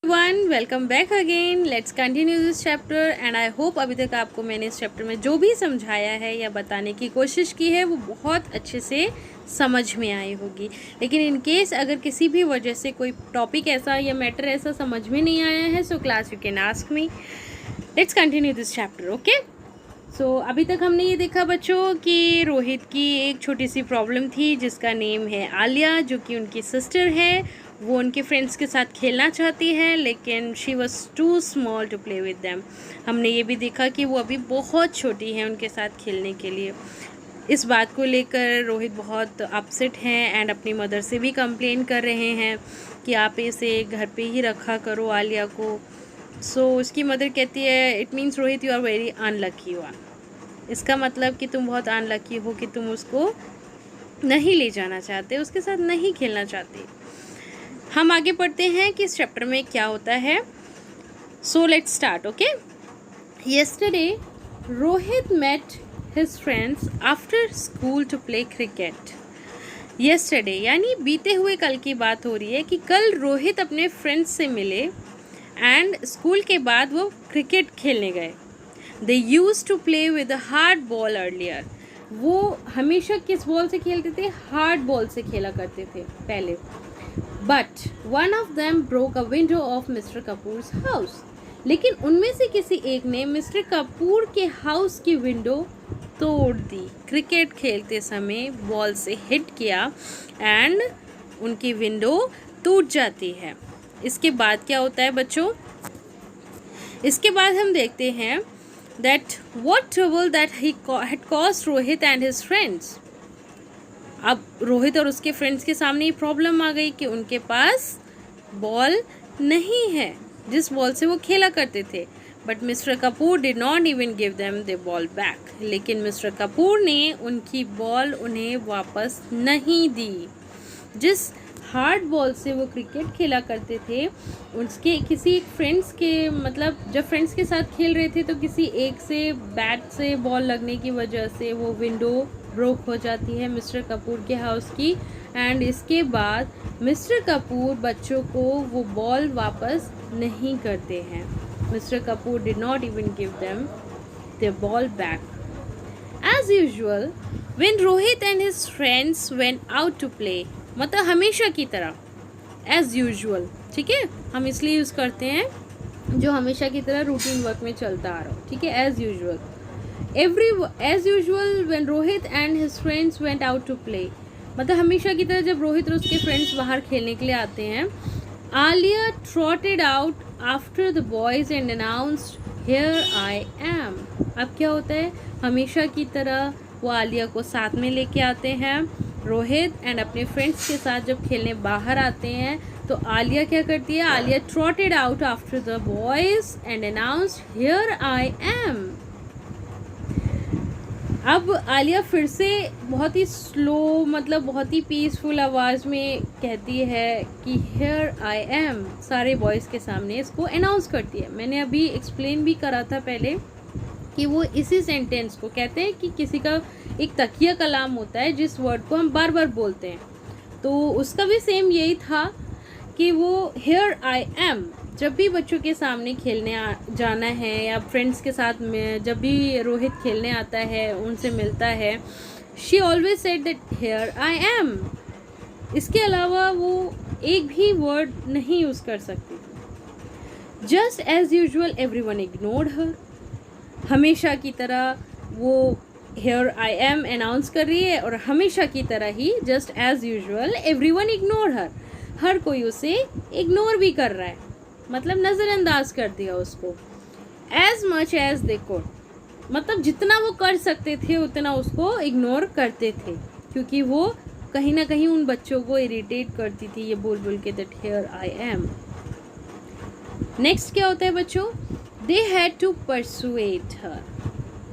One welcome back again. Let's continue this chapter and I hope अभी तक आपको मैंने इस चैप्टर में जो भी समझाया है या बताने की कोशिश की है वो बहुत अच्छे से समझ में आई होगी। लेकिन इन केस अगर किसी भी वजह से कोई टॉपिक ऐसा या मैटर ऐसा समझ में नहीं आया है so class you can ask me. Let's continue this chapter okay. So अभी तक हमने ये देखा बच्चों कि रोहित की एक छोटी सी प्रॉब्लम थी जिसका नेम है आलिया, जो कि उनकी सिस्टर है। वो उनके फ्रेंड्स के साथ खेलना चाहती है लेकिन she was too small to play with them. हमने ये भी देखा कि वो अभी बहुत छोटी है उनके साथ खेलने के लिए। इस बात को लेकर रोहित बहुत अपसेट हैं एंड अपनी मदर से भी कंप्लेन कर रहे हैं कि आप इसे घर पे ही रखा करो आलिया को। सो उसकी मदर कहती है it means Rohit you are very unlucky one. इसका मतलब कि तुम बहुत अनलकी हो कि तुम उसको नहीं ले जाना चाहते, उसके साथ नहीं खेलना चाहते। हम आगे पढ़ते हैं कि इस चैप्टर में क्या होता है। So let's start okay. Yesterday Rohit met his friends after school to play cricket. Yesterday यानी बीते हुए कल की बात हो रही है कि कल रोहित अपने फ्रेंड्स से मिले एंड स्कूल के बाद वो क्रिकेट खेलने गए। They used to play with a hard ball earlier. वो हमेशा किस बॉल से खेलते थे? हार्ड बॉल से खेला करते थे पहले। But one of them broke a window of mister Kapoors house. लेकिन उनमें से किसी एक ने मिस्टर कपूर के हाउस की विंडो तोड़ दी। क्रिकेट खेलते समय बॉल से हिट किया एंड उनकी विंडो टूट जाती है। इसके बाद क्या होता है बच्चों? इसके बाद हम देखते हैं that what trouble that he had caused Rohit and his friends। अब रोहित और उसके फ्रेंड्स के सामने ये प्रॉब्लम आ गई कि उनके पास बॉल नहीं है जिस बॉल से वो खेला करते थे। But mister Kapoor did not even give them the ball back. लेकिन मिस्टर कपूर ने उनकी बॉल उन्हें वापस नहीं दी। जिस हार्ड बॉल से वो क्रिकेट खेला करते थे उसके किसी एक फ्रेंड्स के मतलब जब फ्रेंड्स के साथ खेल रहे थे तो किसी एक से बैट से बॉल लगने की वजह से वो विंडो ब्रोक हो जाती है मिस्टर कपूर के हाउस की। एंड इसके बाद मिस्टर कपूर बच्चों को वो बॉल वापस नहीं करते हैं। Mister Kapoor did not even give them the ball back. As usual when Rohit and his friends went out to play, मतलब हमेशा की तरह, एज यूजुअल, ठीक है, हम इसलिए यूज़ करते हैं जो हमेशा की तरह रूटीन वर्क में चलता आ रहा हो, ठीक है। As usual as usual when Rohit and his friends went out to play, मतलब हमेशा की तरह जब रोहित और उसके फ्रेंड्स बाहर खेलने के लिए आते हैं। Alia trotted out after the boys and announced here I am. अब क्या होता है? हमेशा की तरह वो आलिया को साथ में लेके आते हैं। रोहित एंड अपने फ्रेंड्स के साथ जब खेलने बाहर आते हैं तो आलिया क्या करती है? Alia trotted out after the boys and announced here I am. अब आलिया फिर से बहुत ही स्लो, मतलब बहुत ही पीसफुल आवाज़ में कहती है कि हियर आई एम, सारे बॉयज़ के सामने इसको अनाउंस करती है। मैंने अभी एक्सप्लेन भी करा था पहले कि वो इसी सेंटेंस को कहते हैं कि किसी का एक तकिया कलाम होता है जिस वर्ड को हम बार बार बोलते हैं, तो उसका भी सेम यही था कि वो हियर आई एम जब भी बच्चों के सामने खेलने जाना है या फ्रेंड्स के साथ में जब भी रोहित खेलने आता है उनसे मिलता है, she always said that here I M. इसके अलावा वो एक भी वर्ड नहीं यूज़ कर सकती। Just as usual everyone ignored her. हमेशा की तरह वो हियर आई एम अनाउंस कर रही है और हमेशा की तरह ही just as usual everyone ignore her, हर कोई उसे इग्नोर भी कर रहा है, मतलब नज़रअंदाज कर दिया उसको। As much as they could, मतलब जितना वो कर सकते थे उतना उसको इग्नोर करते थे क्योंकि वो कहीं ना कहीं उन बच्चों को इरिटेट करती थी ये बोल बोल के that here I M. Next क्या होता है बच्चों? They had to persuade her.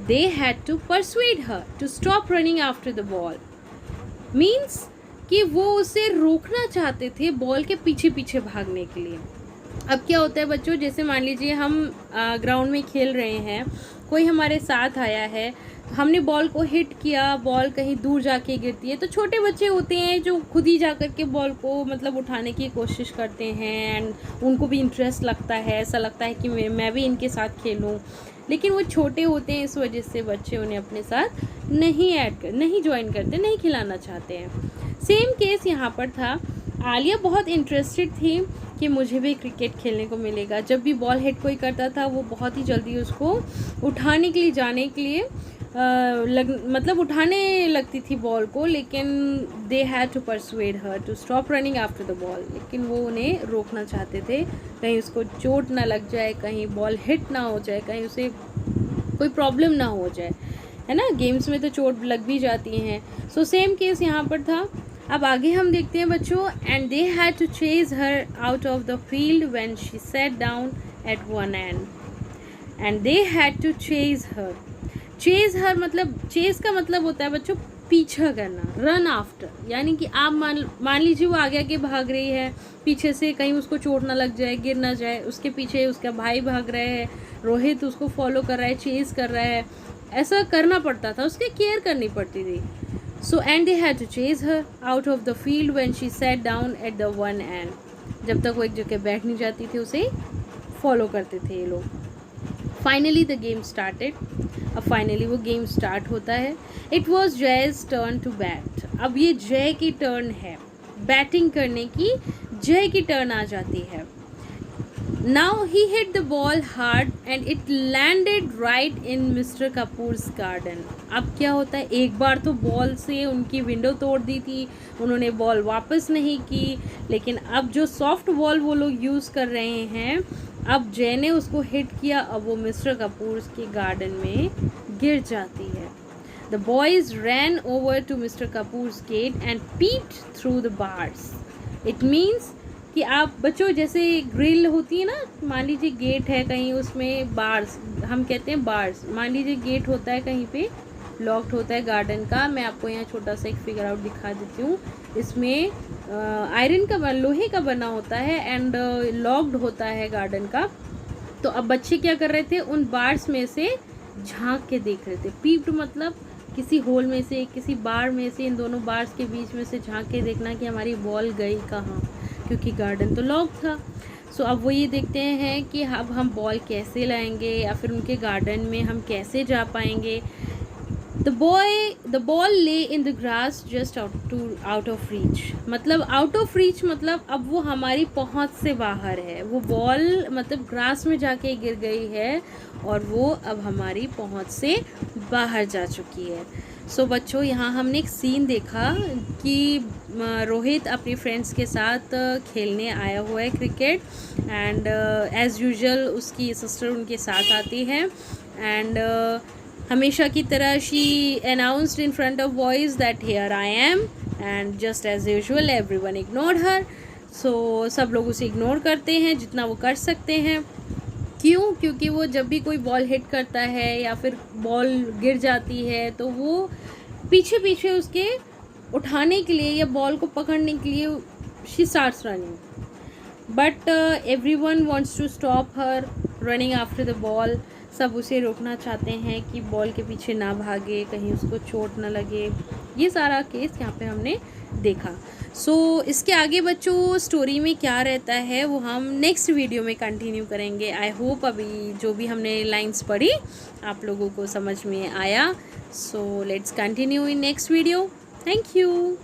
They had to persuade her to stop running after the ball. Means कि वो उसे रोकना चाहते थे बॉल के पीछे पीछे भागने के लिए। अब क्या होता है बच्चों, जैसे मान लीजिए हम ग्राउंड में खेल रहे हैं, कोई हमारे साथ आया है, हमने बॉल को हिट किया, बॉल कहीं दूर जाके गिरती है, तो छोटे बच्चे होते हैं जो खुद ही जा कर के बॉल को मतलब उठाने की कोशिश करते हैं एंड उनको भी इंटरेस्ट लगता है, ऐसा लगता है कि मैं भी इनके साथ खेलूं, लेकिन वो छोटे होते हैं, इस वजह से बच्चे उन्हें अपने साथ नहीं ज्वाइन करते, नहीं खिलाना चाहते हैं। सेम केस यहाँ पर था। आलिया बहुत इंटरेस्टेड थी कि मुझे भी क्रिकेट खेलने को मिलेगा। जब भी बॉल हिट कोई करता था वो बहुत ही जल्दी उसको उठाने के लिए जाने के लिए मतलब उठाने लगती थी बॉल को, लेकिन they had to persuade her to stop running after the ball. लेकिन वो उन्हें रोकना चाहते थे, कहीं उसको चोट ना लग जाए, कहीं बॉल हिट ना हो जाए, कहीं उसे कोई प्रॉब्लम ना हो जाए, है ना। गेम्स में तो चोट लग भी जाती हैं। सो सेम केस यहाँ पर था। अब आगे हम देखते हैं बच्चों। And they had to chase her out of the field when she sat down at one end, and they had to chase her. Chase her मतलब, चेज का मतलब होता है बच्चों पीछा करना, रन आफ्टर, यानी कि आप मान लीजिए वो आगे आगे भाग रही है, पीछे से कहीं उसको चोट ना लग जाए, गिर ना जाए, उसके पीछे उसका भाई भाग रहे हैं, रोहित उसको फॉलो कर रहा है, चेज कर रहा है, ऐसा करना पड़ता था, उसकी केयर करनी पड़ती थी। So and they had to chase her out of the field when she sat down at the one end. जब तक वो एक जगह बैठ नहीं जाती थी उसे फॉलो करते थे ये लोग। Finally the game started. अब फाइनली वो गेम स्टार्ट होता है। It was Jay's turn to bat. अब ये जय की टर्न है, बैटिंग करने की जय की टर्न आ जाती है। Now he hit the ball hard and it landed right in mister Kapoors garden. अब क्या होता है, एक बार तो बॉल से उनकी विंडो तोड़ दी थी, उन्होंने बॉल वापस नहीं की, लेकिन अब जो सॉफ्ट बॉल वो लोग यूज़ कर रहे हैं, अब जय ने उसको हिट किया, अब वो मिस्टर कपूर्स के गार्डन में गिर जाती है। The boys ran over to mister Kapoor's gate and peeped through the bars. It means कि आप बच्चों जैसे ग्रिल होती है ना, मान लीजिए गेट है कहीं, उसमें बार्स, हम कहते हैं बार्स, मान लीजिए गेट होता है कहीं पे, लॉक्ड होता है गार्डन का। मैं आपको यहाँ छोटा सा एक फिगर आउट दिखा देती हूँ। इसमें आयरन का लोहे का बना होता है एंड लॉक्ड होता है गार्डन का। तो अब बच्चे क्या कर रहे थे, उन बार्स में से झांक के देख रहे थे। पीप्ड मतलब किसी होल में से, किसी बार में से, इन दोनों बार्स के बीच में से झांक के देखना कि हमारी बॉल गई कहाँ, क्योंकि गार्डन तो लॉक था। सो अब वो ये देखते हैं कि अब हम बॉल कैसे लाएंगे या फिर उनके गार्डन में हम कैसे जा पाएंगे। द बॉल ले in the grass just out of reach. मतलब आउट ऑफ रीच मतलब अब वो हमारी पहुंच से बाहर है, वो बॉल मतलब ग्रास में जाके गिर गई है और वो अब हमारी पहुंच से बाहर जा चुकी है। सो बच्चों यहाँ हमने एक सीन देखा कि रोहित अपनी फ्रेंड्स के साथ खेलने आया हुआ है क्रिकेट, एंड एज़ यूजुअल उसकी सिस्टर उनके साथ आती है, एंड हमेशा की तरह she announced in front of boys that here I am, and just as usual everyone ignored her. So सब लोग उसे इग्नोर करते हैं जितना वो कर सकते हैं। क्यों? क्योंकि वो जब भी कोई बॉल हिट करता है या फिर बॉल गिर जाती है तो वो पीछे पीछे उसके उठाने के लिए या बॉल को पकड़ने के लिए she starts running, but everyone wants to stop her running after the ball. सब उसे रोकना चाहते हैं कि बॉल के पीछे ना भागे, कहीं उसको चोट ना लगे। ये सारा केस यहाँ पे हमने देखा। सो इसके आगे बच्चों स्टोरी में क्या रहता है वो हम नेक्स्ट वीडियो में कंटिन्यू करेंगे। आई होप अभी जो भी हमने लाइंस पढ़ी आप लोगों को समझ में आया। So let's continue in next video. Thank you.